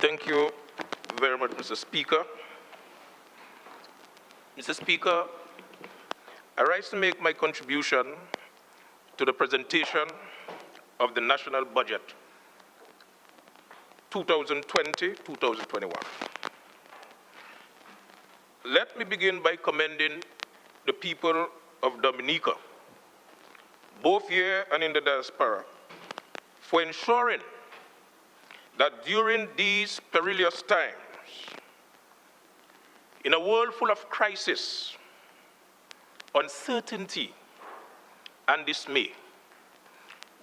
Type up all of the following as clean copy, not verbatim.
Thank you very much, Mr. Speaker. Mr. Speaker, I rise to make my contribution to the presentation of the National Budget 2020-2021. Let me begin by commending the people of Dominica, both here and in the diaspora, for ensuring that during these perilous times, in a world full of crisis, uncertainty, and dismay,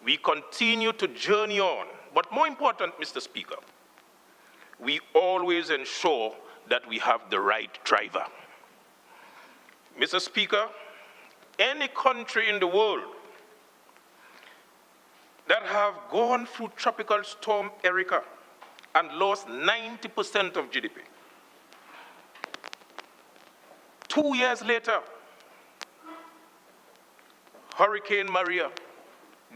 we continue to journey on. But more important, Mr. Speaker, we always ensure that we have the right driver. Mr. Speaker, any country in the world that have gone through Tropical Storm Erika and lost 90% of GDP. 2 years later, Hurricane Maria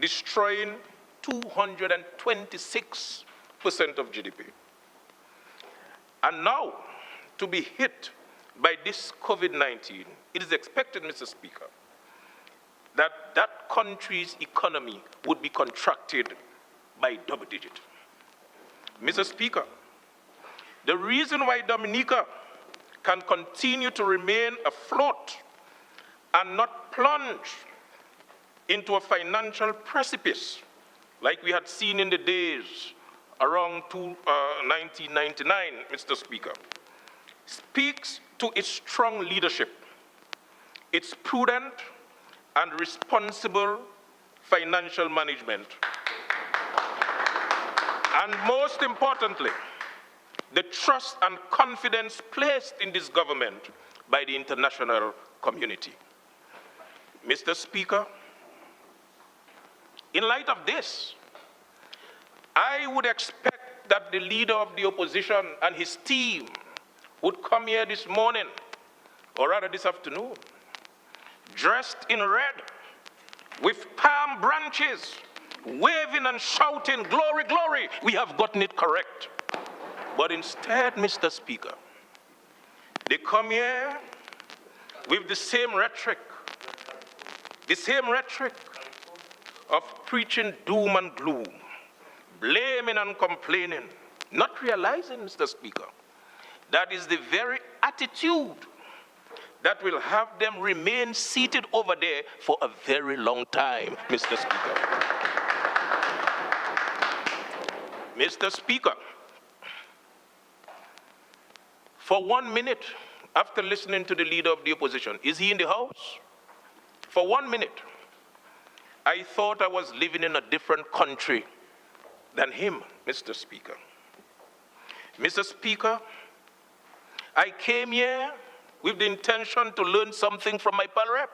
destroying 226% of GDP. And now, to be hit by this COVID-19, it is expected, Mr. Speaker, that that country's economy would be contracted by double digit. Mr. Speaker, the reason why Dominica can continue to remain afloat and not plunge into a financial precipice like we had seen in the days around 1999, Mr. Speaker, speaks to its strong leadership, its prudent and responsible financial management, and most importantly, the trust and confidence placed in this government by the international community. Mr. Speaker, in light of this, I would expect that the leader of the opposition and his team would come here this morning, or rather this afternoon, dressed in red, with palm branches, waving and shouting, "Glory, glory, we have gotten it correct." But instead, Mr. Speaker, they come here with the same rhetoric of preaching doom and gloom, blaming and complaining, not realizing, Mr. Speaker, that is the very attitude that will have them remain seated over there for a very long time, Mr. Speaker. Mr. Speaker, for 1 minute, after listening to the leader of the opposition, is he in the House? For 1 minute, I thought I was living in a different country than him, Mr. Speaker. Mr. Speaker, I came here with the intention to learn something from my pal rep.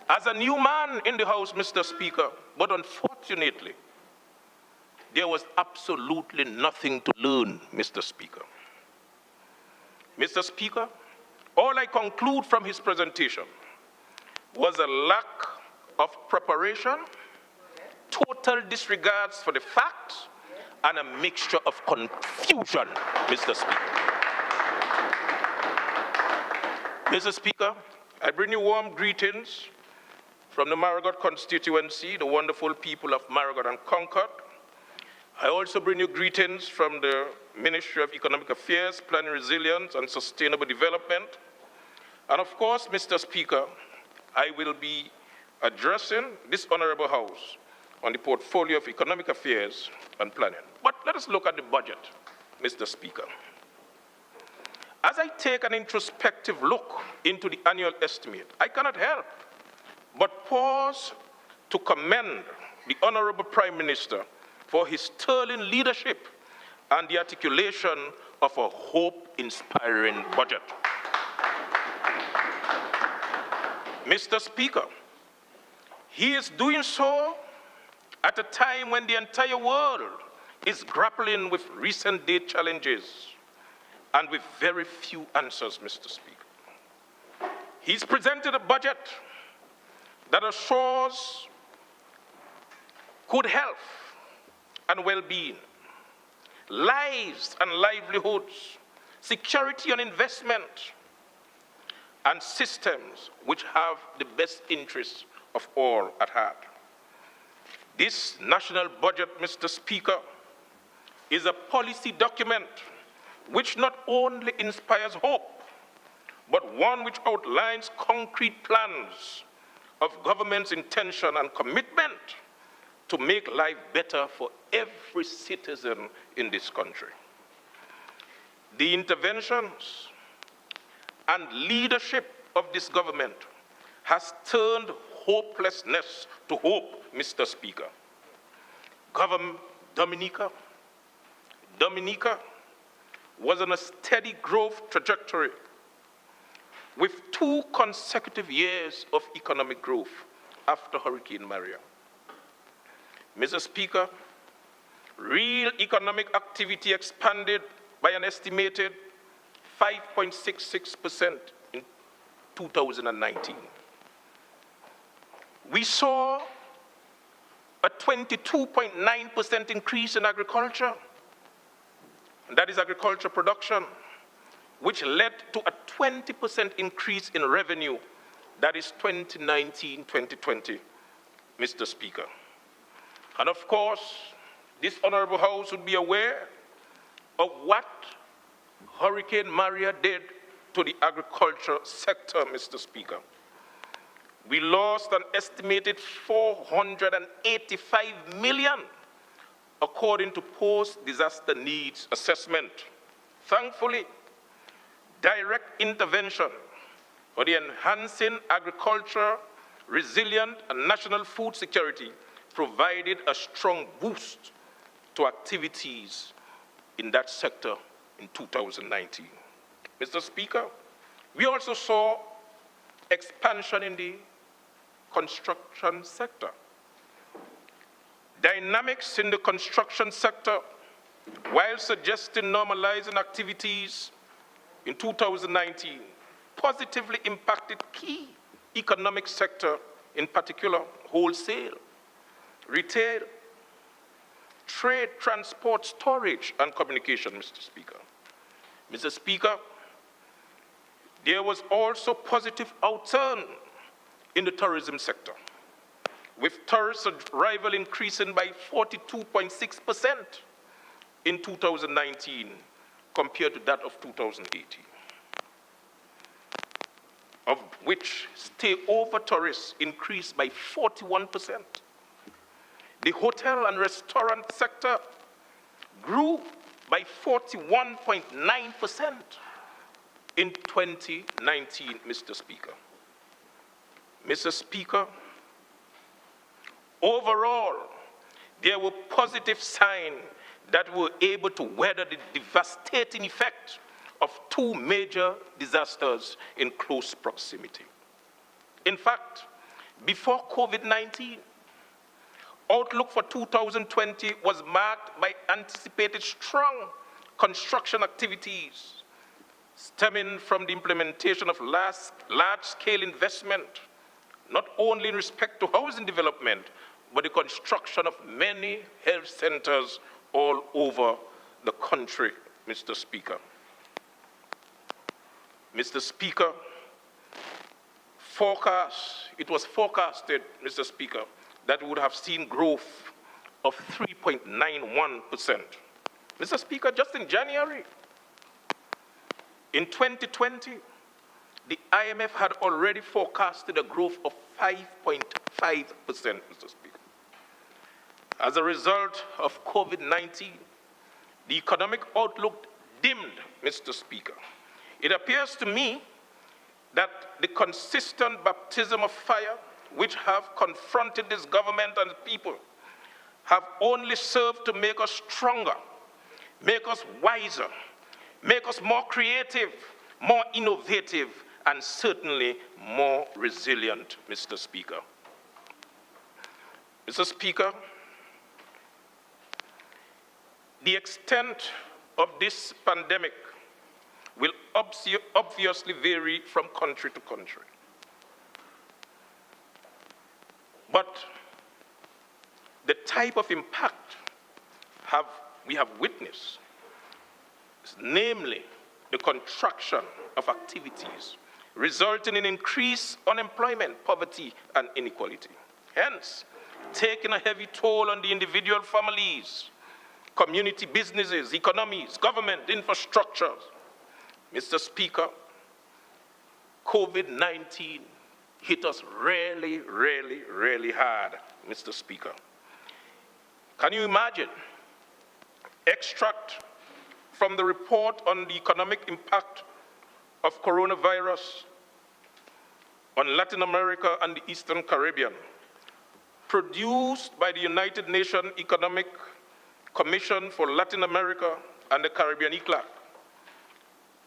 As a new man in the House, Mr. Speaker, but unfortunately, there was absolutely nothing to learn, Mr. Speaker. Mr. Speaker, all I conclude from his presentation was a lack of preparation, total disregards for the facts, and a mixture of confusion, Mr. Speaker. Mr. Speaker, I bring you warm greetings from the Marigold Constituency, the wonderful people of Marigold and Concord. I also bring you greetings from the Ministry of Economic Affairs, Planning, Resilience, and Sustainable Development. And of course, Mr. Speaker, I will be addressing this Honorable House on the portfolio of Economic Affairs and Planning. But let us look at the budget, Mr. Speaker. As I take an introspective look into the annual estimate, I cannot help but pause to commend the Honorable Prime Minister for his sterling leadership and the articulation of a hope-inspiring budget. Mr. Speaker, he is doing so at a time when the entire world is grappling with recent-day challenges and with very few answers, Mr. Speaker. He's presented a budget that assures good health and well-being, lives and livelihoods, security and investment, and systems which have the best interests of all at heart. This national budget, Mr. Speaker, is a policy document which not only inspires hope, but one which outlines concrete plans of government's intention and commitment to make life better for every citizen in this country. The interventions and leadership of this government has turned hopelessness to hope, Mr. Speaker. Dominica was on a steady growth trajectory with 2 consecutive years of economic growth after Hurricane Maria. Mr. Speaker, real economic activity expanded by an estimated 5.66% in 2019. We saw a 22.9% increase in agriculture, and that is agriculture production, which led to a 20% increase in revenue, that is 2019-2020, Mr. Speaker. And of course, this honorable House would be aware of what Hurricane Maria did to the agriculture sector, Mr. Speaker. We lost an estimated 485 million, according to post-disaster needs assessment. Thankfully, direct intervention for the enhancing agriculture, resilient and national food security provided a strong boost to activities in that sector in 2019. Mr. Speaker, we also saw expansion in the construction sector. Dynamics in the construction sector, while suggesting normalizing activities in 2019, positively impacted key economic sector, in particular wholesale, retail, trade, transport, storage, and communication, Mr. Speaker. Mr. Speaker, there was also positive outturn in the tourism sector, with tourist arrival increasing by 42.6% in 2019 compared to that of 2018, of which stay-over tourists increased by 41%. The hotel and restaurant sector grew by 41.9% in 2019, Mr. Speaker. Mr. Speaker, overall, there were positive signs that we were able to weather the devastating effect of 2 major disasters in close proximity. In fact, before COVID-19, outlook for 2020 was marked by anticipated strong construction activities stemming from the implementation of large-scale investment, not only in respect to housing development, but the construction of many health centers all over the country, Mr. Speaker. Mr. Speaker, it was forecasted, Mr. Speaker, that we would have seen growth of 3.91%. Mr. Speaker, just in January, in 2020, the IMF had already forecasted a growth of 5.5%, Mr. Speaker. As a result of COVID-19, the economic outlook dimmed, Mr. Speaker. It appears to me that the consistent baptism of fire which have confronted this government and people have only served to make us stronger, make us wiser, make us more creative, more innovative, and certainly more resilient, Mr. Speaker. Mr. Speaker, the extent of this pandemic will obviously vary from country to country. But the type of impact we have witnessed namely the contraction of activities, resulting in increased unemployment, poverty, and inequality. Hence, taking a heavy toll on the individual families, community businesses, economies, government, infrastructures. Mr. Speaker, COVID-19 hit us really, really, really hard, Mr. Speaker. Can you imagine? Extract from the report on the economic impact of coronavirus on Latin America and the Eastern Caribbean, produced by the United Nations Economic Commission for Latin America and the Caribbean, ECLAC,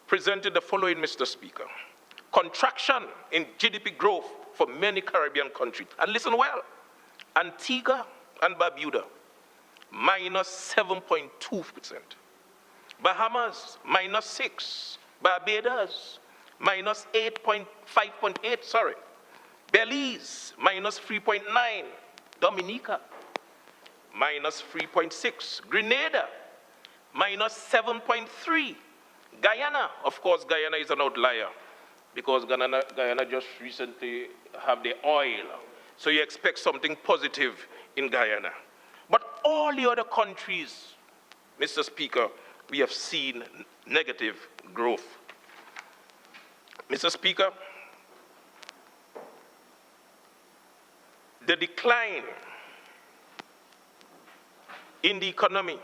presented the following, Mr. Speaker. Contraction in GDP growth for many Caribbean countries. And listen well, Antigua and Barbuda, minus 7.2%. Bahamas, minus 6. Barbados, minus 5.8, sorry. Belize, minus 3.9. Dominica, minus 3.6. Grenada, minus 7.3. Guyana, of course, Guyana is an outlier because Guyana just recently have the oil. So you expect something positive in Guyana. But all the other countries, Mr. Speaker, we have seen negative growth. Mr. Speaker, the decline in the economy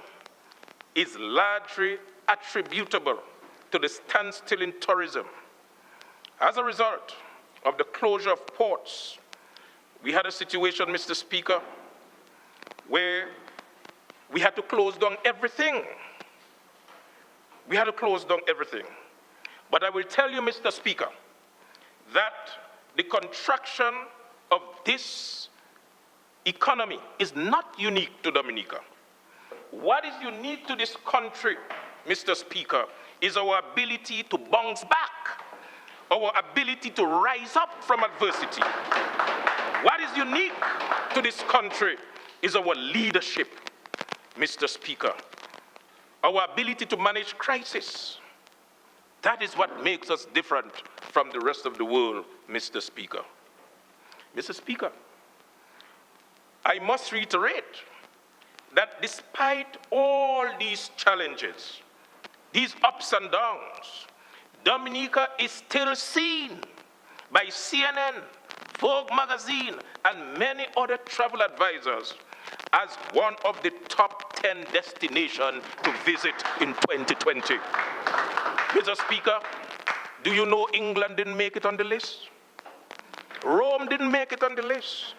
is largely attributable to the standstill in tourism. As a result of the closure of ports, we had a situation, Mr. Speaker, where we had to close down everything. We had to close down everything. But I will tell you, Mr. Speaker, that the contraction of this economy is not unique to Dominica. What is unique to this country, Mr. Speaker, is our ability to bounce back, our ability to rise up from adversity. What is unique to this country is our leadership, Mr. Speaker, our ability to manage crisis. That is what makes us different from the rest of the world, Mr. Speaker. Mr. Speaker, I must reiterate that despite all these challenges, these ups and downs, Dominica is still seen by CNN, Vogue magazine, and many other travel advisors as one of the top 10 destinations to visit in 2020. Mr. Speaker, do you know England didn't make it on the list? Rome didn't make it on the list.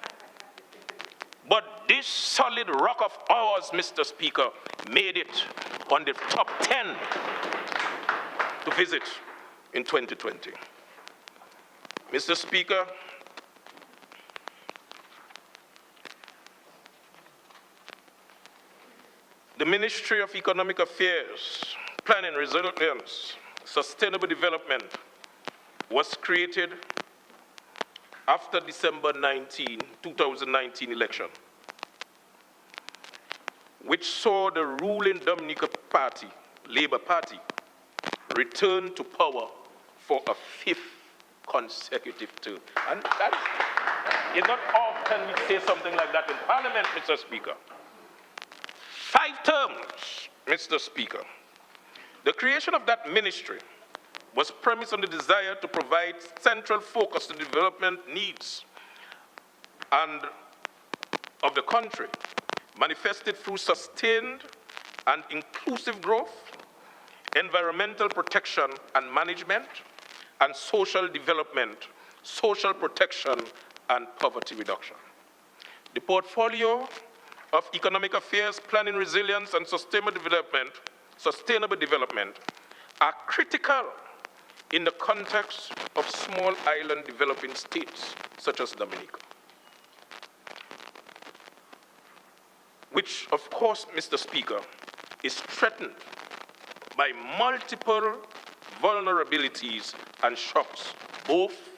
But this solid rock of ours, Mr. Speaker, made it on the top 10 to visit in 2020. Mr. Speaker, the Ministry of Economic Affairs, Planning, Resilience, Sustainable Development was created after December 2019 election, which saw the ruling Dominica Party, Labour Party, return to power for a 5th consecutive term. And that is not often we say something like that in Parliament, Mr. Speaker. 5 terms, Mr. Speaker. The creation of that ministry was premised on the desire to provide central focus to development needs and of the country, manifested through sustained and inclusive growth, environmental protection and management, and social development, social protection, and poverty reduction. The portfolio of economic affairs, planning, resilience, and sustainable development are critical in the context of small island developing states, such as Dominica, which, of course, Mr. Speaker, is threatened by multiple vulnerabilities and shocks, both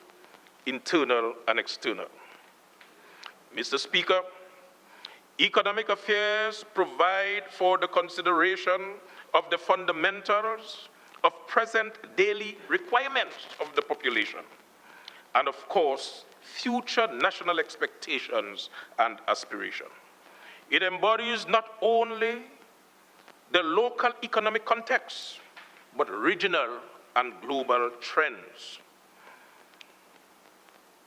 internal and external. Mr. Speaker, economic affairs provide for the consideration of the fundamentals of present daily requirements of the population, and of course, future national expectations and aspirations. It embodies not only the local economic context, but regional and global trends.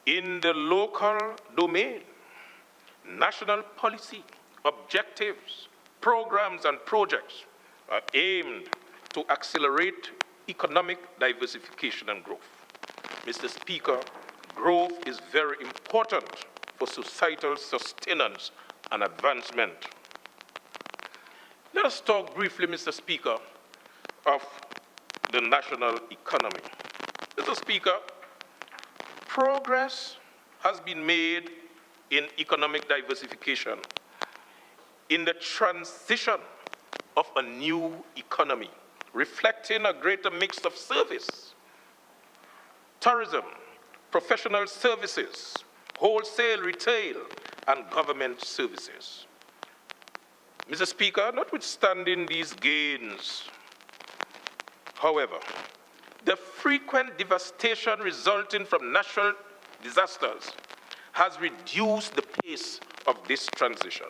In the local domain, national policy, objectives, programs, and projects are aimed to accelerate economic diversification and growth. Mr. Speaker, growth is very important for societal sustenance and advancement. Let us talk briefly, Mr. Speaker, of the national economy. Mr. Speaker, progress has been made in economic diversification in the transition of a new economy, reflecting a greater mix of service, tourism, professional services, wholesale, retail, and government services. Mr. Speaker, notwithstanding these gains, however, the frequent devastation resulting from natural disasters has reduced the pace of this transition.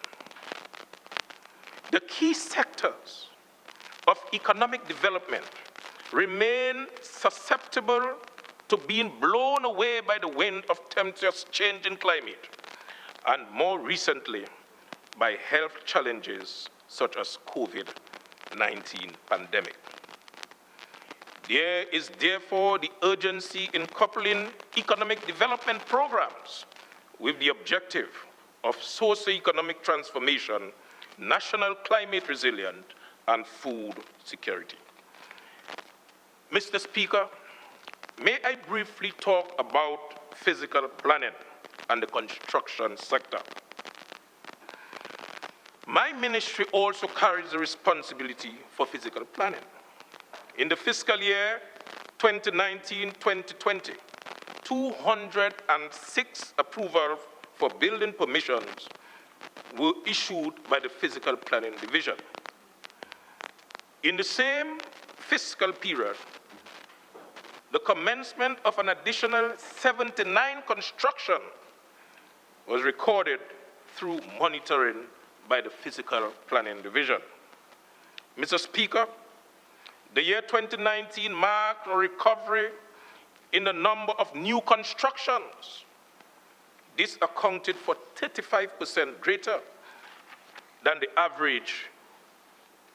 The key sectors of economic development remain susceptible to being blown away by the wind of tempestuous change in climate, and more recently, by health challenges such as COVID-19 pandemic. There is therefore the urgency in coupling economic development programs with the objective of socio-economic transformation, national climate resilience, and food security. Mr. Speaker, may I briefly talk about physical planning and the construction sector? My ministry also carries the responsibility for physical planning. In the fiscal year 2019-2020, 206 approvals for building permissions were issued by the Physical Planning Division. In the same fiscal period, the commencement of an additional 79 construction was recorded through monitoring by the Physical Planning Division. Mr. Speaker, the year 2019 marked a recovery in the number of new constructions. This accounted for 35% greater than the average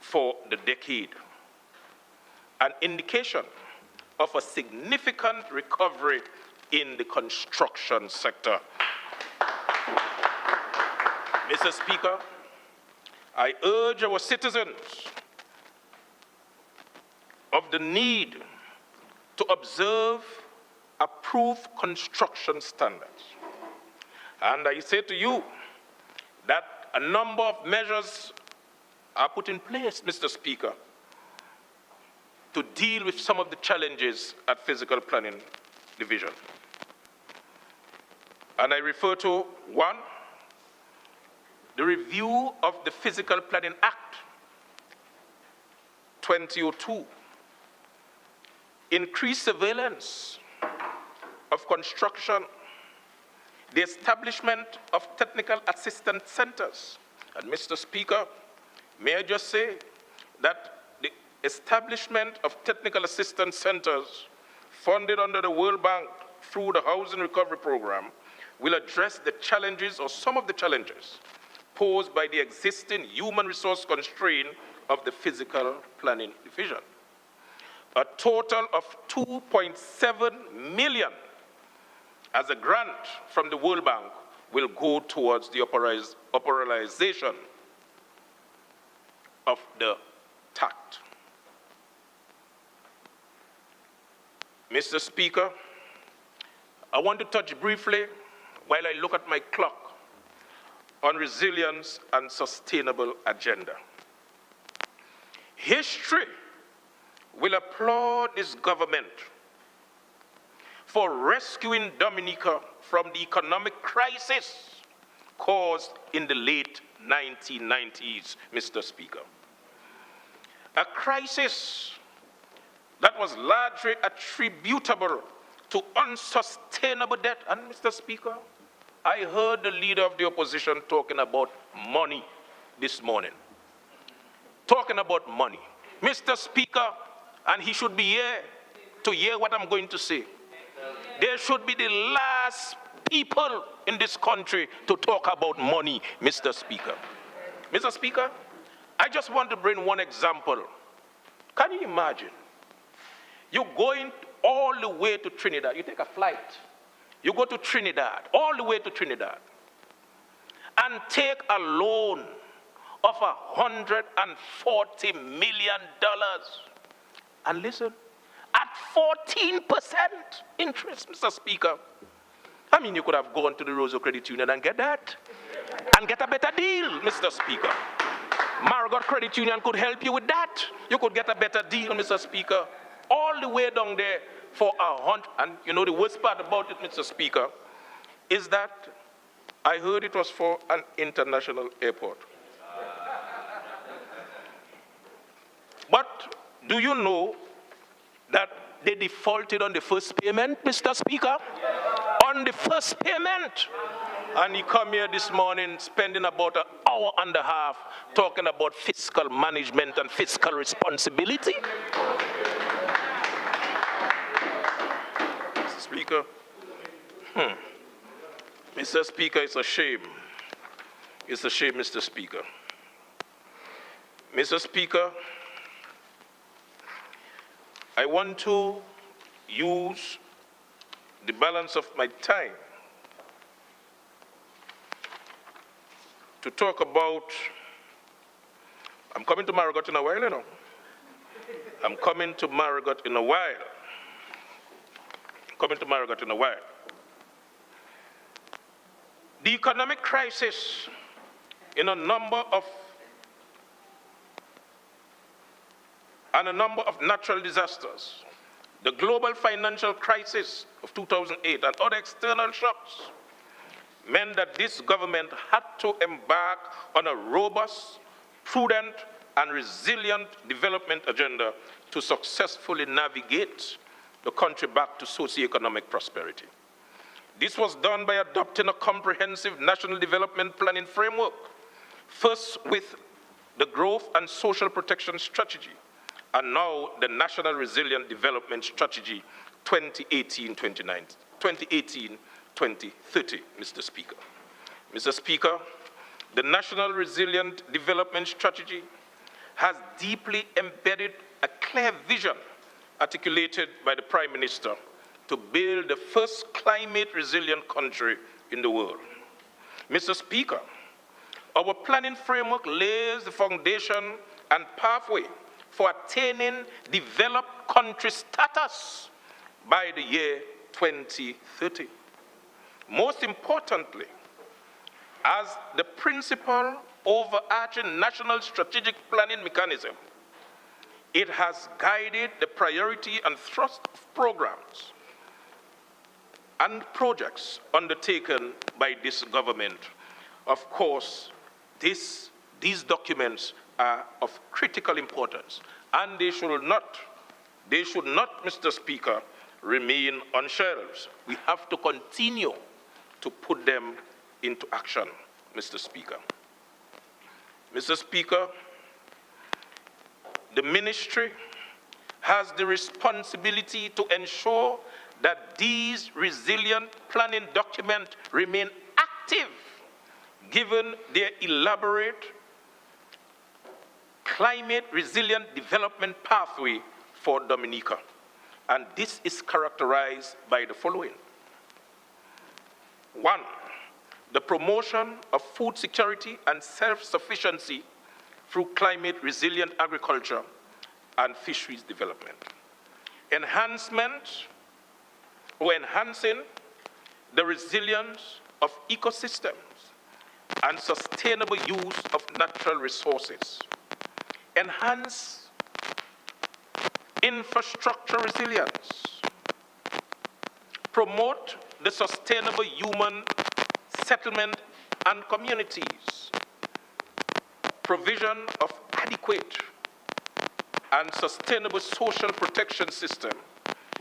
for the decade, an indication of a significant recovery in the construction sector. Mr. Speaker, I urge our citizens of the need to observe approved construction standards. And I say to you that a number of measures are put in place, Mr. Speaker, to deal with some of the challenges at Physical Planning Division. And I refer to, one, the review of the Physical Planning Act 2002, increased surveillance of construction, the establishment of technical assistance centers. And Mr. Speaker, may I just say that the establishment of technical assistance centers funded under the World Bank through the Housing Recovery Program will address the challenges, or some of the challenges, posed by the existing human resource constraint of the Physical Planning Division. A total of $2.7 million as a grant from the World Bank will go towards the operationalization of the TACT. Mr. Speaker, I want to touch briefly, while I look at my clock, on resilience and sustainable agenda. History will applaud this government for rescuing Dominica from the economic crisis caused in the late 1990s, Mr. Speaker. a crisis that was largely attributable to unsustainable debt. And Mr. Speaker, I heard the leader of the opposition talking about money this morning. Talking about money. Mr. Speaker, and he should be here to hear what I'm going to say. There should be the last people in this country to talk about money, Mr. Speaker. Mr. Speaker, I just want to bring one example. Can you imagine? You're going all the way to Trinidad. You take a flight. You go to Trinidad, all the way to Trinidad, and take a loan of $140 million. And listen, at 14% interest, Mr. Speaker. I mean, you could have gone to the Rosa Credit Union and get that, and get a better deal, Mr. Speaker. Marigold Credit Union could help you with that. You could get a better deal, Mr. Speaker. All the way down there for $100. And you know the worst part about it, Mr. Speaker, is that I heard it was for an international airport. But do you know that they defaulted on the first payment, Mr. Speaker? On the first payment. And he come here this morning spending about an hour and a half talking about fiscal management and fiscal responsibility. Mr. Speaker, Mr. Speaker, it's a shame. It's a shame, Mr. Speaker. Mr. Speaker, I want to use the balance of my time to talk about, I'm coming to Marigold in a while, you know. I'm coming to Marigold in a while. The economic crisis in a number of natural disasters, the global financial crisis of 2008 and other external shocks meant that this government had to embark on a robust, prudent, and resilient development agenda to successfully navigate the country back to socioeconomic prosperity. This was done by adopting a comprehensive national development planning framework, first with the Growth and Social Protection Strategy, and now the National Resilient Development Strategy 2018-2030, Mr. Speaker. Mr. Speaker, the National Resilient Development Strategy has deeply embedded a clear vision articulated by the Prime Minister to build the first climate-resilient country in the world. Mr. Speaker, our planning framework lays the foundation and pathway for attaining developed country status by the year 2030. Most importantly, as the principal overarching national strategic planning mechanism, it has guided the priority and thrust of programs and projects undertaken by this government. Of course, these documents are of critical importance, and they should not, Mr. Speaker, remain on shelves. We have to continue to put them into action, Mr. Speaker. Mr. Speaker, the ministry has the responsibility to ensure that these resilient planning documents remain active, given their elaborate climate resilient development pathway for Dominica. And this is characterized by the following. 1, the promotion of food security and self-sufficiency through climate resilient agriculture and fisheries development. Enhancing the resilience of ecosystems and sustainable use of natural resources. Enhance infrastructure resilience. Promote the sustainable human settlement and communities. Provision of adequate and sustainable social protection system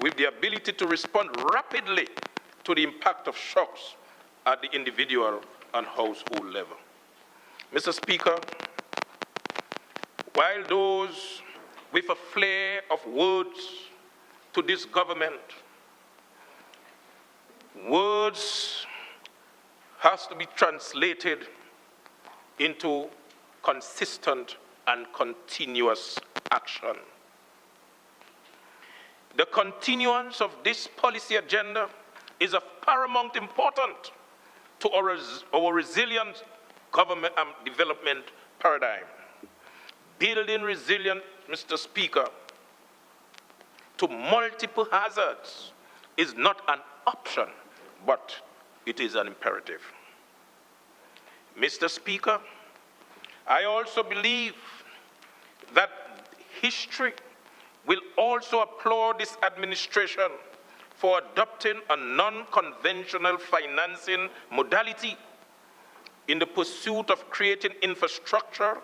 with the ability to respond rapidly to the impact of shocks at the individual and household level. Mr. Speaker, while those with a flair of words to this government, words has to be translated into consistent and continuous action. The continuance of this policy agenda is of paramount importance to our resilient government and development paradigm. Building resilience, Mr. Speaker, to multiple hazards is not an option, but it is an imperative. Mr. Speaker, I also believe that history will also applaud this administration for adopting a non-conventional financing modality in the pursuit of creating infrastructure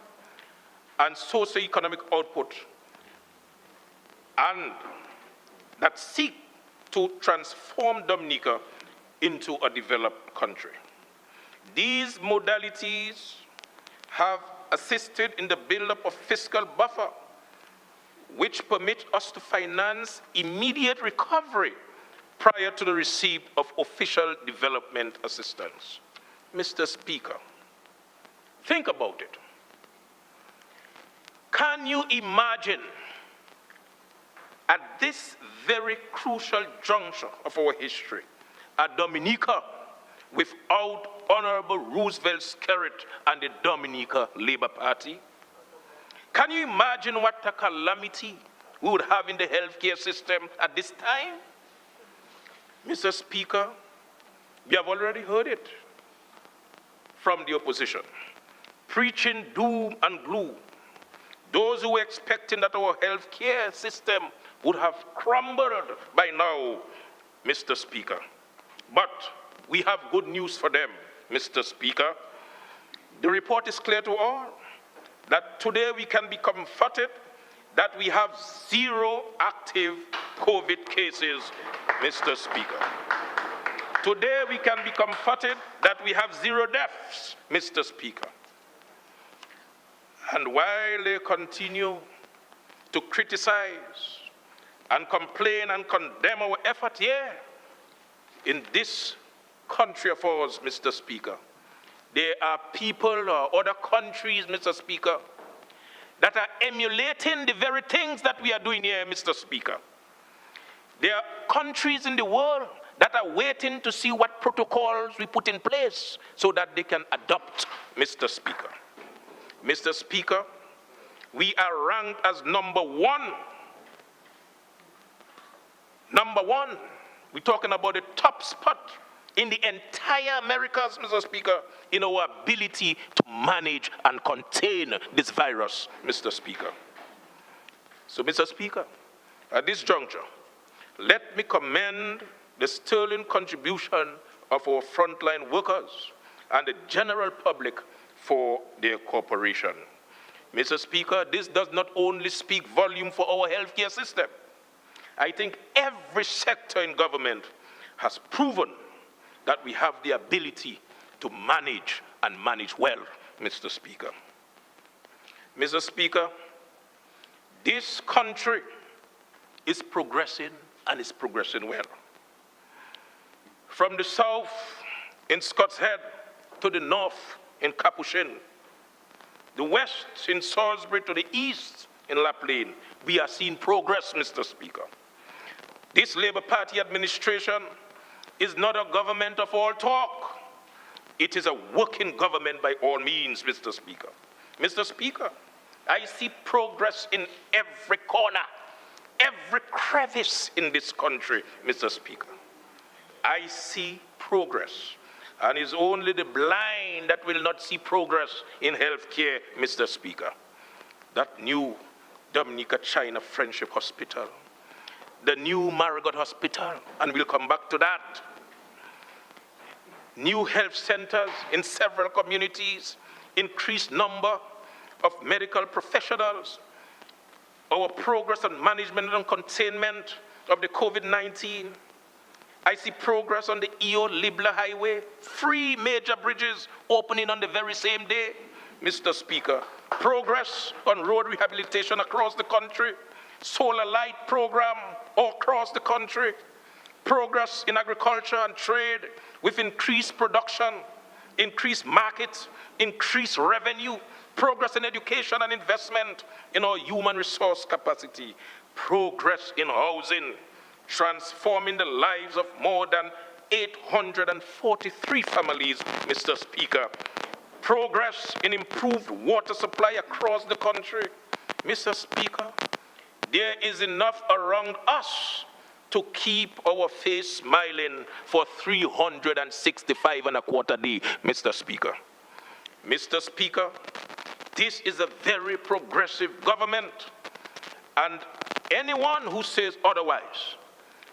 and socio-economic output, and that seek to transform Dominica into a developed country. These modalities have assisted in the buildup of fiscal buffer, which permit us to finance immediate recovery prior to the receipt of official development assistance. Mr. Speaker, think about it. Can you imagine at this very crucial juncture of our history, a Dominica without Honorable Roosevelt Skerritt and the Dominica Labour Party? Can you imagine what a calamity we would have in the healthcare system at this time? Mr. Speaker, we have already heard it from the opposition, preaching doom and gloom. Those who were expecting that our healthcare system would have crumbled by now, Mr. Speaker. But we have good news for them, Mr. Speaker. The report is clear to all that today we can be comforted that we have 0 active COVID cases, Mr. Speaker. Today we can be comforted that we have 0 deaths, Mr. Speaker. And while they continue to criticize and complain and condemn our effort here in this country of ours, Mr. Speaker, there are people or other countries, Mr. Speaker, that are emulating the very things that we are doing here, Mr. Speaker. There are countries in the world that are waiting to see what protocols we put in place so that they can adopt, Mr. Speaker. Mr. Speaker, we are ranked as number one. Number one. We're talking about the top spot in the entire Americas, Mr. Speaker, in our ability to manage and contain this virus, Mr. Speaker. So, Mr. Speaker, at this juncture, let me commend the sterling contribution of our frontline workers and the general public for their cooperation. Mr. Speaker, this does not only speak volume for our healthcare system. I think every sector in government has proven that we have the ability to manage and manage well, Mr. Speaker. Mr. Speaker, this country is progressing and is progressing well. From the south in Scott's Head to the north in Capuchin, the west in Salisbury to the east in La Plaine, we are seeing progress, Mr. Speaker. This Labour Party administration is not a government of all talk. It is a working government by all means, Mr. Speaker. Mr. Speaker, I see progress in every corner, every crevice in this country, Mr. Speaker. I see progress. And it's only the blind that will not see progress in healthcare, Mr. Speaker. That new Dominica China Friendship Hospital, the new Marigold Hospital, and we'll come back to that. New health centers in several communities, increased number of medical professionals, our progress on management and containment of the COVID-19. I see progress on the EO-Libla Highway, 3 major bridges opening on the very same day, Mr. Speaker. Progress on road rehabilitation across the country, solar light program all across the country, progress in agriculture and trade with increased production, increased markets, increased revenue, progress in education and investment in our human resource capacity, progress in housing, transforming the lives of more than 843 families, Mr. Speaker. Progress in improved water supply across the country. Mr. Speaker, there is enough around us to keep our face smiling for 365 and a quarter days, Mr. Speaker. Mr. Speaker, this is a very progressive government, and anyone who says otherwise,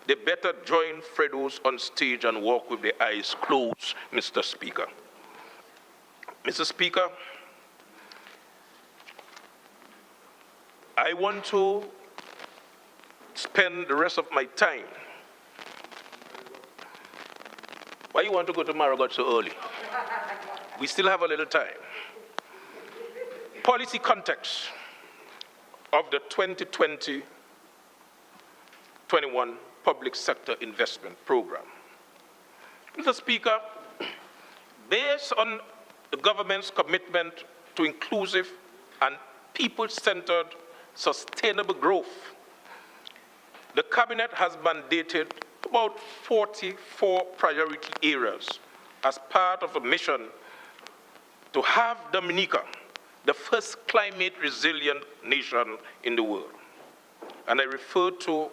they better join Fredos on stage and walk with their eyes closed, Mr. Speaker. Mr. Speaker, I want to spend the rest of my time. Why you want to go to Marigold so early? We still have a little time. Policy context of the 2020-21 Public Sector Investment Program. Mr. Speaker, based on the government's commitment to inclusive and people-centered sustainable growth, the Cabinet has mandated about 44 priority areas as part of a mission to have Dominica the first climate-resilient nation in the world. And I refer to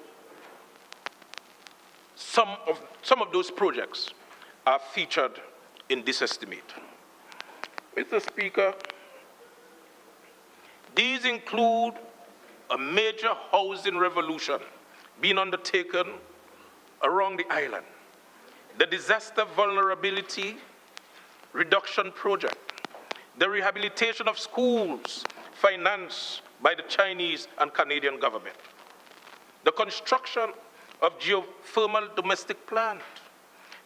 some of those projects are featured in this estimate. Mr. Speaker, these include a major housing revolution being undertaken around the island, the disaster vulnerability reduction project, the rehabilitation of schools financed by the Chinese and Canadian government, the construction of geothermal domestic plant,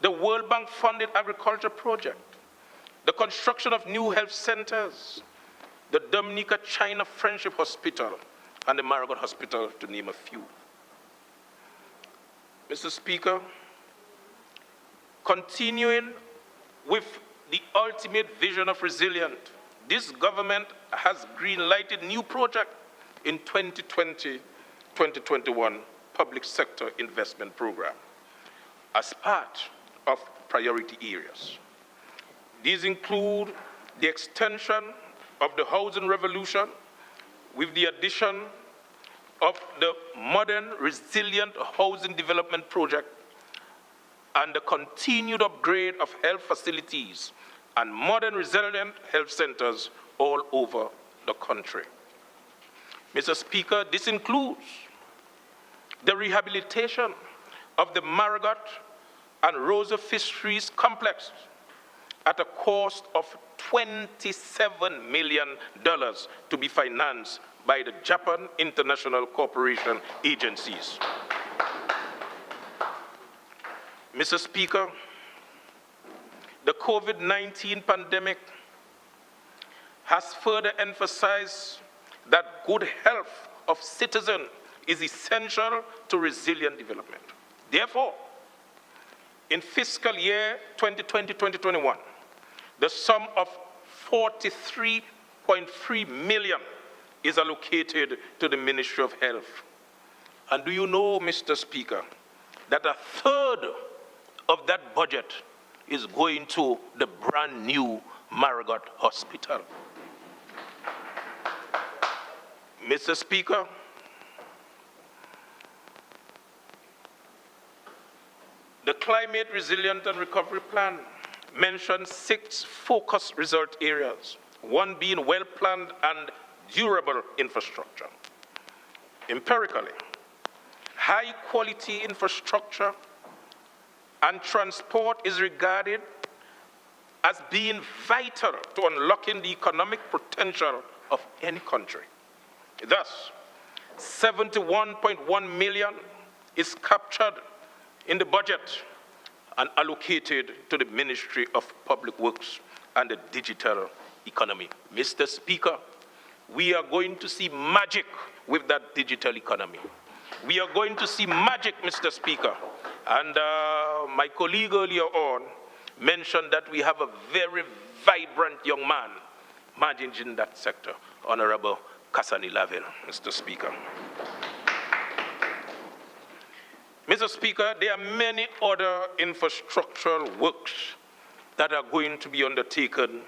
the World Bank funded agriculture project, the construction of new health centers, the Dominica China Friendship Hospital, and the Marigold Hospital, to name a few. Mr. Speaker, continuing with the ultimate vision of resilience, this government has green-lighted new projects in 2020-2021 Public Sector Investment Program as part of priority areas. These include the extension of the housing revolution with the addition of the modern resilient housing development project and the continued upgrade of health facilities and modern resilient health centers all over the country. Mr. Speaker, this includes the rehabilitation of the Marigold and Rosa Fisheries Complex at a cost of $27 million to be financed by the Japan International Cooperation agencies. Mr. Speaker, the COVID-19 pandemic has further emphasized that good health of citizens is essential to resilient development. Therefore, in fiscal year 2020-2021, the sum of $43.3 million is allocated to the Ministry of Health. And do you know, Mr. Speaker, that a third of that budget is going to the brand new Marigold Hospital? Mr. Speaker, the Climate Resilient and Recovery Plan mentions 6 focus result areas, one being well-planned and durable infrastructure. Empirically, high-quality infrastructure and transport is regarded as being vital to unlocking the economic potential of any country. Thus, 71.1 million is captured in the budget and allocated to the Ministry of Public Works and the Digital Economy. Mr. Speaker, we are going to see magic with that digital economy. We are going to see magic, Mr. Speaker. And my colleague earlier on mentioned that we have a very vibrant young man managing that sector, Honorable Kasani Laville, Mr. Speaker. Mr. Speaker, there are many other infrastructural works that are going to be undertaken,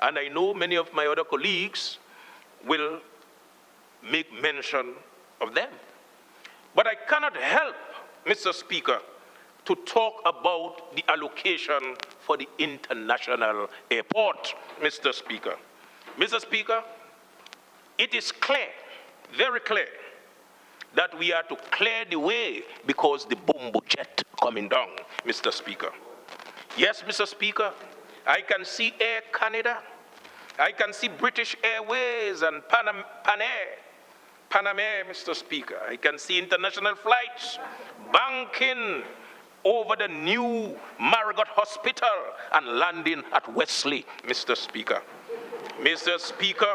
and I know many of my other colleagues will make mention of them. But I cannot help, Mr. Speaker, to talk about the allocation for the international airport, Mr. Speaker. Mr. Speaker, it is clear, very clear, that we are to clear the way because the bombo jet coming down, Mr. Speaker. Yes, Mr. Speaker, I can see Air Canada, I can see British Airways and Pan Air, Mr. Speaker. I can see international flights banking over the new Marigold Hospital and landing at Wesley, Mr. Speaker. Mr. Speaker,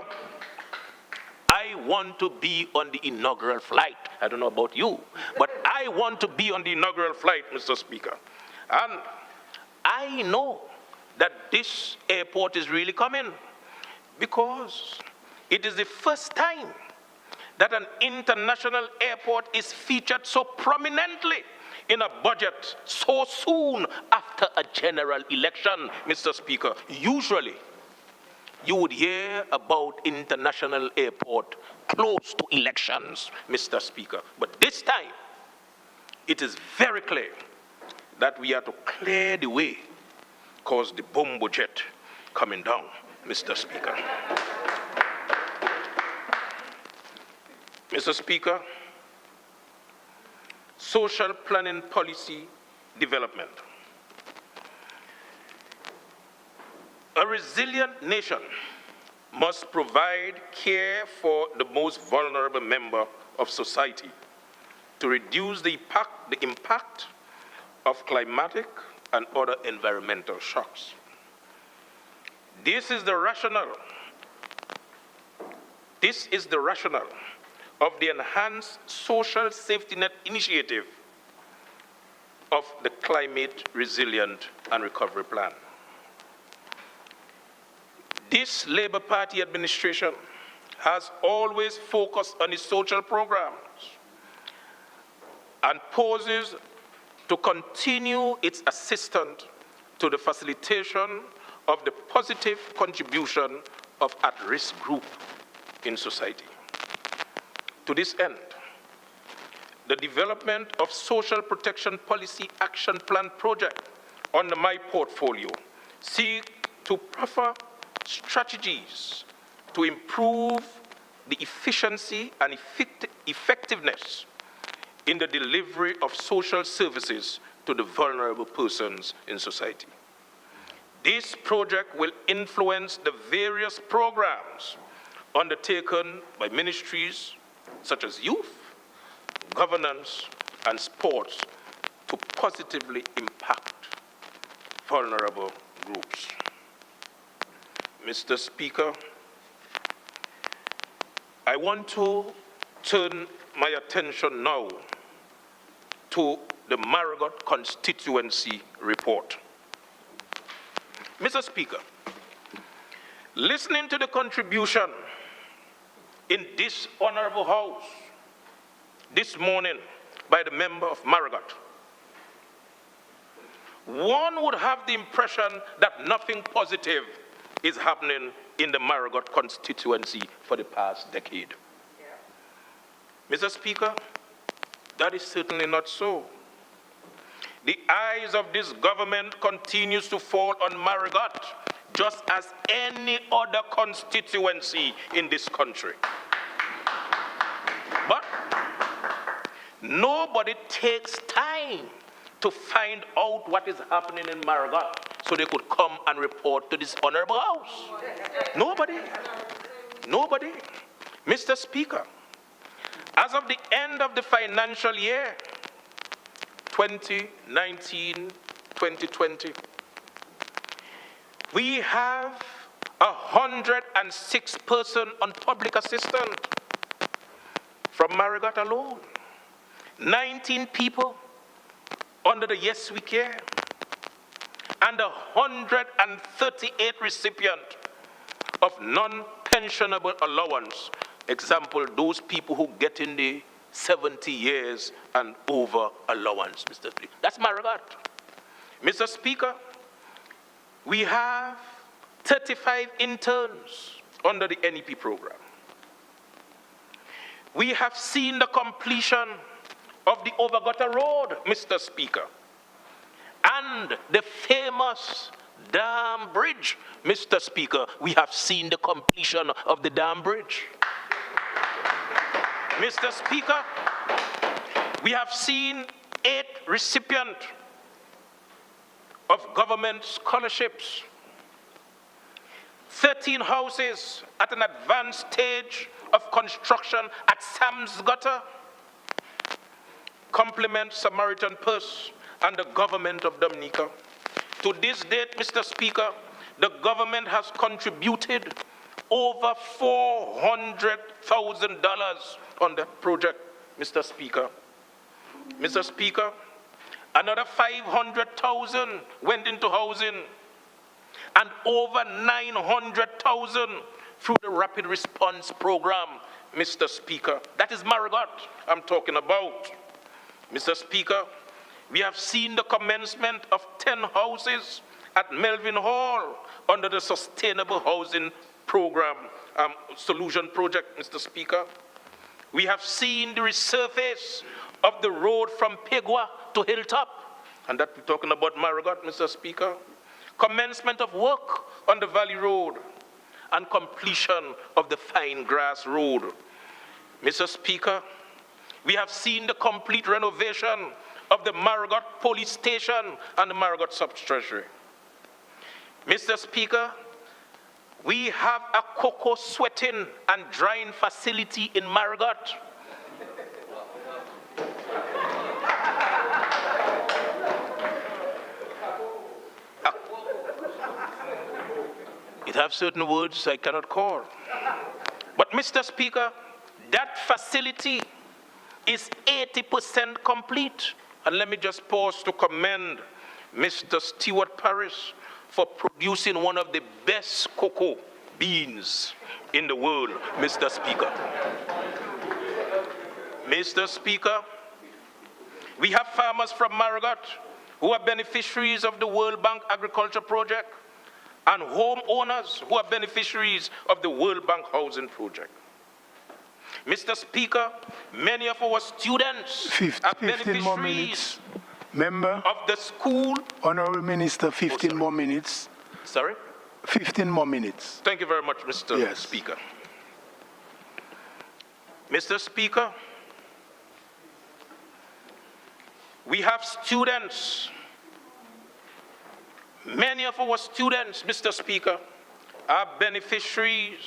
I want to be on the inaugural flight. I don't know about you, but I want to be on the inaugural flight, Mr. Speaker. And I know that this airport is really coming because it is the first time that an international airport is featured so prominently in a budget so soon after a general election, Mr. Speaker. Usually, you would hear about international airport close to elections, Mr. Speaker. But this time, it is very clear that we are to clear the way because the bombo jet coming down, Mr. Speaker. Mr. Speaker, social planning policy development. A resilient nation must provide care for the most vulnerable member of society to reduce the impact of climatic and other environmental shocks. This is the rationale of the Enhanced Social Safety Net Initiative of the Climate Resilient and Recovery Plan. This Labour Party administration has always focused on its social programs and poses to continue its assistance to the facilitation of the positive contribution of at-risk groups in society. To this end, the development of Social Protection Policy Action Plan project under my portfolio seeks to proffer strategies to improve the efficiency and effectiveness in the delivery of social services to the vulnerable persons in society. This project will influence the various programs undertaken by ministries such as youth, governance, and sports to positively impact vulnerable groups. Mr. Speaker, I want to turn my attention now to the Marigold Constituency report. Mr. Speaker, listening to the contribution in this honorable house this morning by the member of Marigold, one would have the impression that nothing positive is happening in the Marigold constituency for the past decade. Yeah. Mr. Speaker, that is certainly not so. The eyes of this government continues to fall on Marigold, just as any other constituency in this country. But nobody takes time to find out what is happening in Marigold so they could come and report to this honorable house. Nobody. Mr. Speaker, As of the end of the financial year, 2019-2020, we have 106 persons on public assistance from Marigold alone, 19 people under the Yes We Care, and 138 recipients of non-pensionable allowance. Example, those people who get in the 70 years and over allowance, Mr. Speaker. That's Marigold. Mr. Speaker, we have 35 interns under the NEP program. We have seen the completion of the Overgutter Road, Mr. Speaker, and the famous dam bridge, Mr. Speaker. We have seen the completion of the dam bridge. Mr. Speaker, we have seen 8 recipients of government scholarships, 13 houses at an advanced stage of construction at Sam's Gutter, Compliment Samaritan Purse, and the government of Dominica. To this date, Mr. Speaker, the government has contributed over $400,000 on that project, Mr. Speaker. Mr. Speaker, another $500,000 went into housing, and over $900,000 through the Rapid Response Program, Mr. Speaker. That is Marigold I'm talking about. Mr. Speaker, we have seen the commencement of 10 houses at Melvin Hall under the Sustainable Housing Program Solution Project, Mr. Speaker. We have seen the resurface of the road from Pigwa to Hilltop, and that we're talking about Marigold, Mr. Speaker. Commencement of work on the Valley Road and completion of the Fine Grass Road. Mr. Speaker, we have seen the complete renovation of the Marigold Police Station and the Marigold Sub-Treasury. Mr. Speaker, we have a cocoa sweating and drying facility in Marigold. It has certain words I cannot call. But Mr. Speaker, that facility is 80% complete. And let me just pause to commend Mr. Stewart Paris for producing one of the best cocoa beans in the world, Mr. Speaker. Mr. Speaker, we have farmers from Marigold who are beneficiaries of the World Bank Agriculture Project and homeowners who are beneficiaries of the World Bank Housing Project. Mr. Speaker, many of our students are 15 more minutes. Member of the school. Honorable Minister, 15 more minutes. Sorry? 15 more minutes. Thank you very much, Mr. Speaker. Mr. Speaker, we have students. Many of our students, Mr. Speaker, are beneficiaries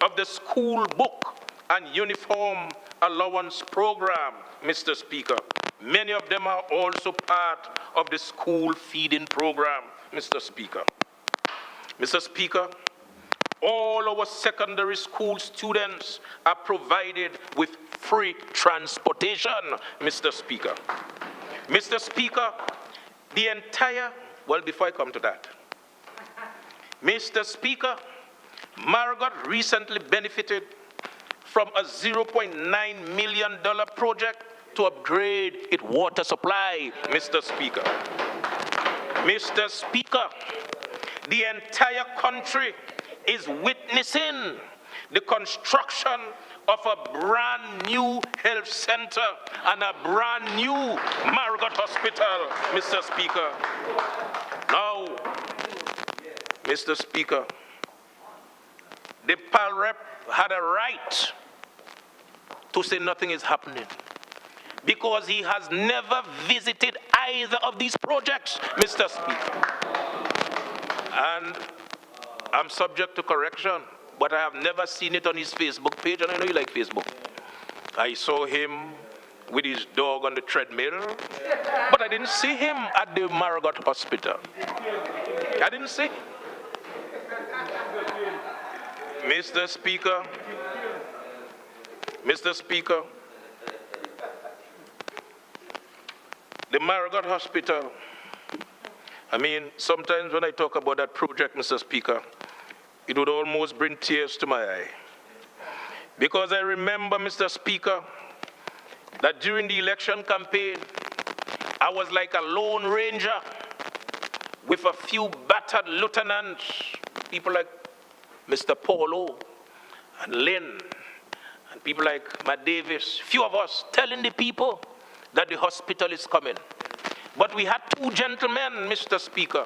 of the school book and uniform allowance program, Mr. Speaker. Many of them are also part of the school feeding program, Mr. Speaker. Mr. Speaker, all our secondary school students are provided with free transportation, Mr. Speaker. Mr. Speaker, the entire, well, before I come to that, Mr. Speaker, Marigold recently benefited from a $0.9 million project to upgrade its water supply, Mr. Speaker. Mr. Speaker, the entire country is witnessing the construction of a brand new health center and a brand new Marigold hospital, Mr. Speaker. Now, Mr. Speaker, the PAL rep had a right to say nothing is happening because he has never visited either of these projects, Mr. Speaker. And I'm subject to correction, but I have never seen it on his Facebook page, and I know you like Facebook. I saw him with his dog on the treadmill, but I didn't see him at the Marigold Hospital. I didn't see him. Mr. Speaker, the Marigold Hospital, I mean, sometimes when I talk about that project, Mr. Speaker, it would almost bring tears to my eye. Because I remember, Mr. Speaker, that during the election campaign, I was like a lone ranger with a few battered lieutenants, people like Mr. Paulo and Lynn, and people like Matt Davis, few of us telling the people that the hospital is coming. But we had two gentlemen, Mr. Speaker,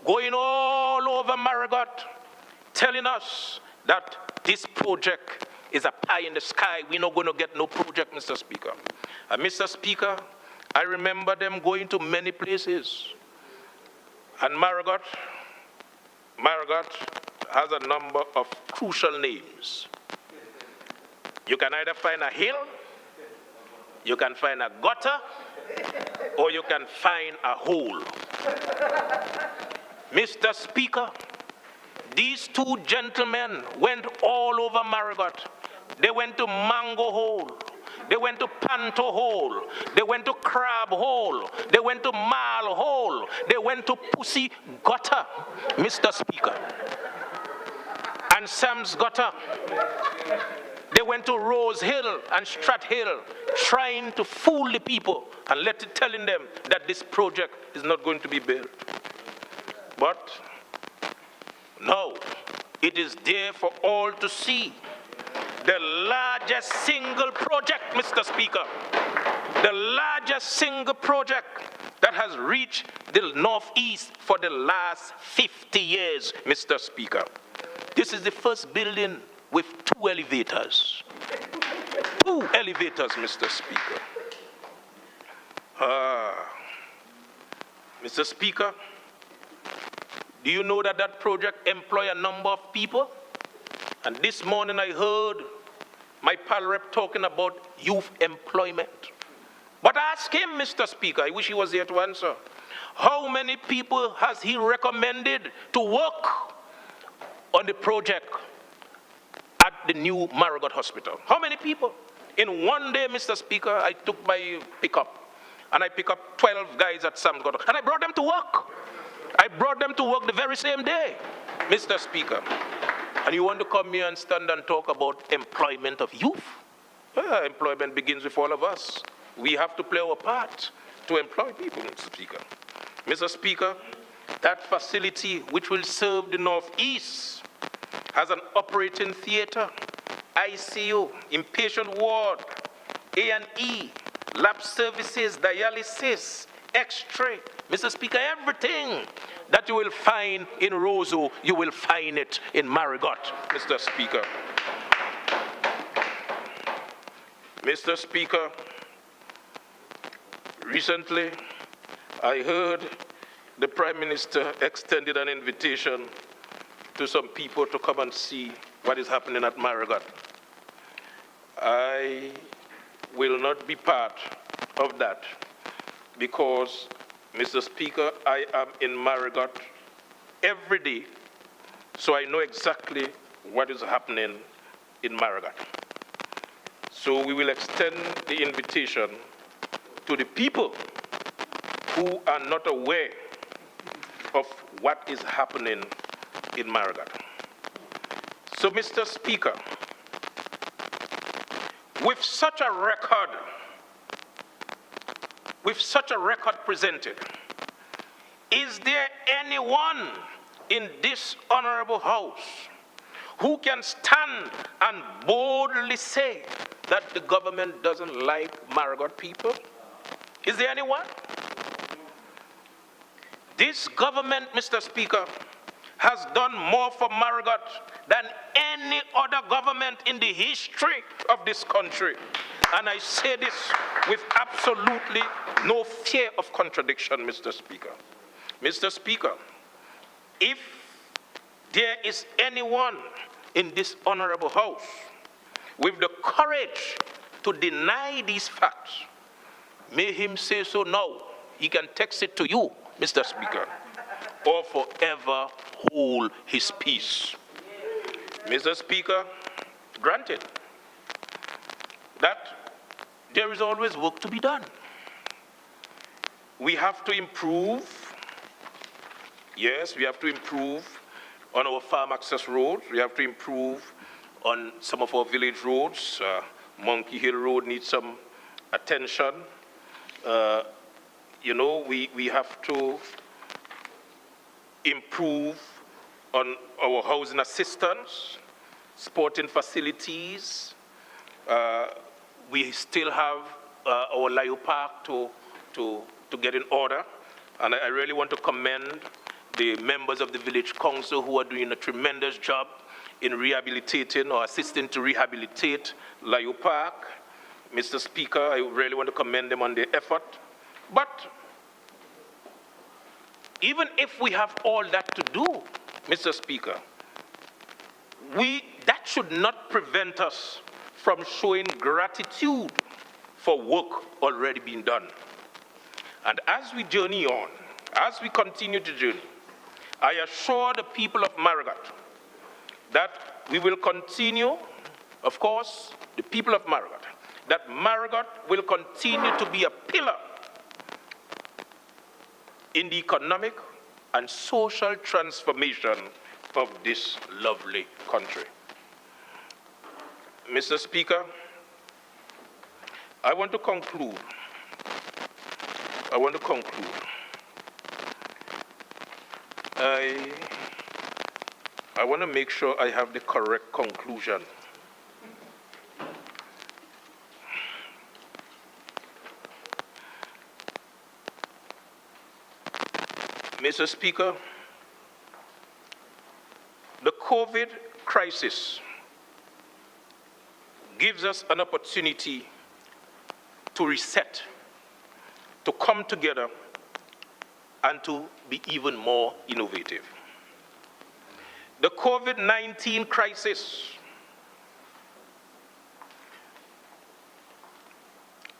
going all over Marigold, telling us that this project is a pie in the sky. We're not going to get no project, Mr. Speaker. And Mr. Speaker, I remember them going to many places. And Marigold has a number of crucial names. You can either find a hill, you can find a gutter, or you can find a hole. Mr. Speaker, these two gentlemen went all over Marigold. They went to Mango Hole. They went to Panto Hole. They went to Crab Hole. They went to Mal Hole. They went to Pussy Gutter, Mr. Speaker. And Sam's Gutter. They went to Rose Hill and Strat Hill, trying to fool the people and telling them that this project is not going to be built. But no, it is there for all to see. The largest single project, Mr. Speaker, the largest single project that has reached the Northeast for the last 50 years, Mr. Speaker. This is the first building with 2 elevators. 2 elevators, Mr. Speaker. Mr. Speaker, do you know that that project employs a number of people? And this morning I heard my pal rep talking about youth employment. But ask him, Mr. Speaker, I wish he was here to answer. How many people has he recommended to work on the project at the new Marigold Hospital? How many people? In one day, Mr. Speaker, I took my pickup and I picked up 12 guys at Sam's Gutter and I brought them to work. I brought them to work the very same day, Mr. Speaker. And you want to come here and stand and talk about employment of youth? Employment begins with all of us. We have to play our part to employ people, Mr. Speaker. Mr. Speaker, that facility which will serve the Northeast has an operating theater, ICU, inpatient ward, A&E, lab services, dialysis, X-ray. Mr. Speaker, everything that you will find in Roseau, you will find it in Marigold, Mr. Speaker. Mr. Speaker, recently I heard the Prime Minister extended an invitation to some people to come and see what is happening at Marigold. I will not be part of that because, Mr. Speaker, I am in Marigold every day, so I know exactly what is happening in Marigold. So we will extend the invitation to the people who are not aware of what is happening in Marigold. So, Mr. Speaker, with such a record presented, is there anyone in this honorable house who can stand and boldly say that the government doesn't like Marigold people? Is there anyone? This government, Mr. Speaker, has done more for Marigold than any other government in the history of this country. And I say this with absolutely no fear of contradiction, Mr. Speaker. Mr. Speaker, if there is anyone in this honorable house with the courage to deny these facts, may him say so now. He can text it to you, Mr. Speaker, or forever hold his peace. Mr. Speaker, granted that there is always work to be done. We have to improve. Yes, we have to improve on our farm access roads. We have to improve on some of our village roads. Monkey Hill Road needs some attention. We have to improve on our housing assistance, sporting facilities. We still have our Lio Park to get in order. And I really want to commend the members of the village council who are doing a tremendous job in rehabilitating or assisting to rehabilitate Lio Park. Mr. Speaker, I really want to commend them on their effort. But even if we have all that to do, Mr. Speaker, that should not prevent us from showing gratitude for work already being done. And as we journey on, as we continue to journey, I assure the people of Marigold that we will continue, of course, the people of Marigold, that Marigold will continue to be a pillar in the economic and social transformation of this lovely country. Mr. Speaker, I want to conclude. I want to make sure I have the correct conclusion. Mr. Speaker, the COVID crisis gives us an opportunity to reset, to come together, and to be even more innovative. The COVID-19 crisis,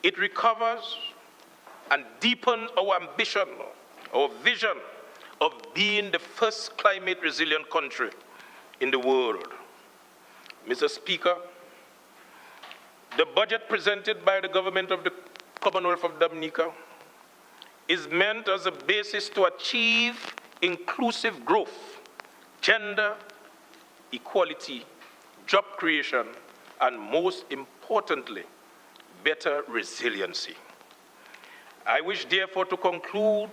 it recovers and deepens our ambition, our vision of being the first climate resilient country in the world. Mr. Speaker, the budget presented by the government of the Commonwealth of Dominica is meant as a basis to achieve inclusive growth, gender equality, job creation, and most importantly, better resiliency. I wish therefore to conclude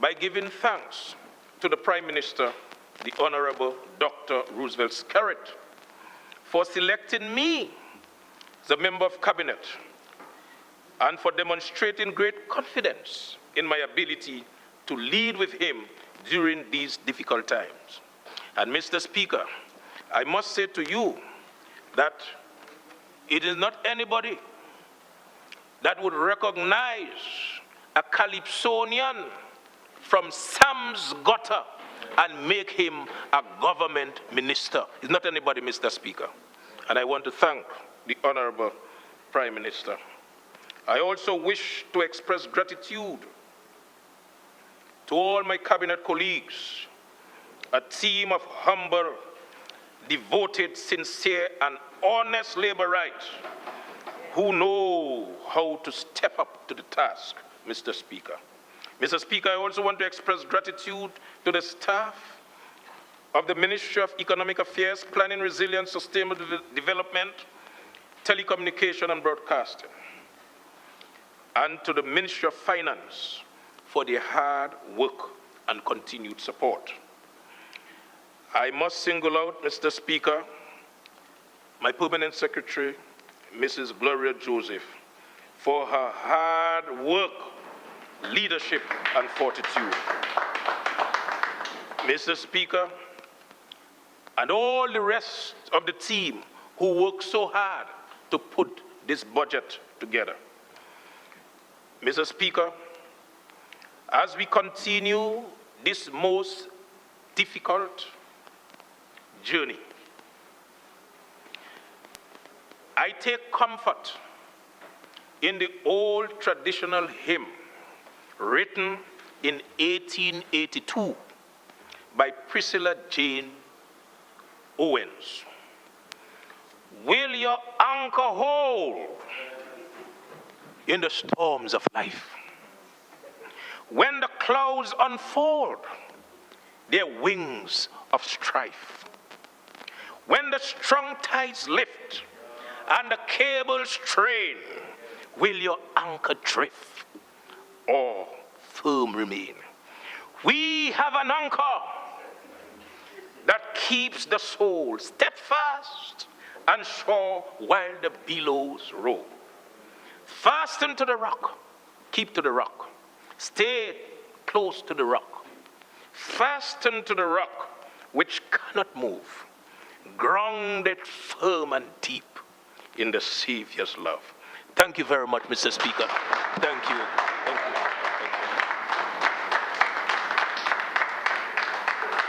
by giving thanks to the Prime Minister, the Honorable Dr. Roosevelt Skerrit, for selecting me as a member of Cabinet and for demonstrating great confidence in my ability to lead with him during these difficult times. And Mr. Speaker, I must say to you that it is not anybody that would recognize a Calypsonian from Sam's gutter and make him a government minister. It's not anybody, Mr. Speaker. And I want to thank the Honorable Prime Minister. I also wish to express gratitude to all my cabinet colleagues, a team of humble, devoted, sincere, and honest laborites who know how to step up to the task, Mr. Speaker. Mr. Speaker, I also want to express gratitude to the staff of the Ministry of Economic Affairs, Planning, Resilience, Sustainable Development, Telecommunication and Broadcasting, and to the Ministry of Finance for their hard work and continued support. I must single out, Mr. Speaker, my Permanent Secretary, Mrs. Gloria Joseph, for her hard work, leadership, and fortitude. Mr. Speaker, and all the rest of the team who worked so hard to put this budget together. Mr. Speaker, as we continue this most difficult journey, I take comfort in the old traditional hymn written in 1882 by Priscilla Jane Owens. Will your anchor hold in the storms of life? When the clouds unfold their wings of strife, when the strong tides lift and the cables strain, will your anchor drift or firm remain? We have an anchor that keeps the soul steadfast and sure while the billows roll. Fasten to the rock, keep to the rock, stay close to the rock. Fasten to the rock which cannot move, grounded firm and deep in the Savior's love. Thank you very much, Mr. Speaker. Thank you. Thank you.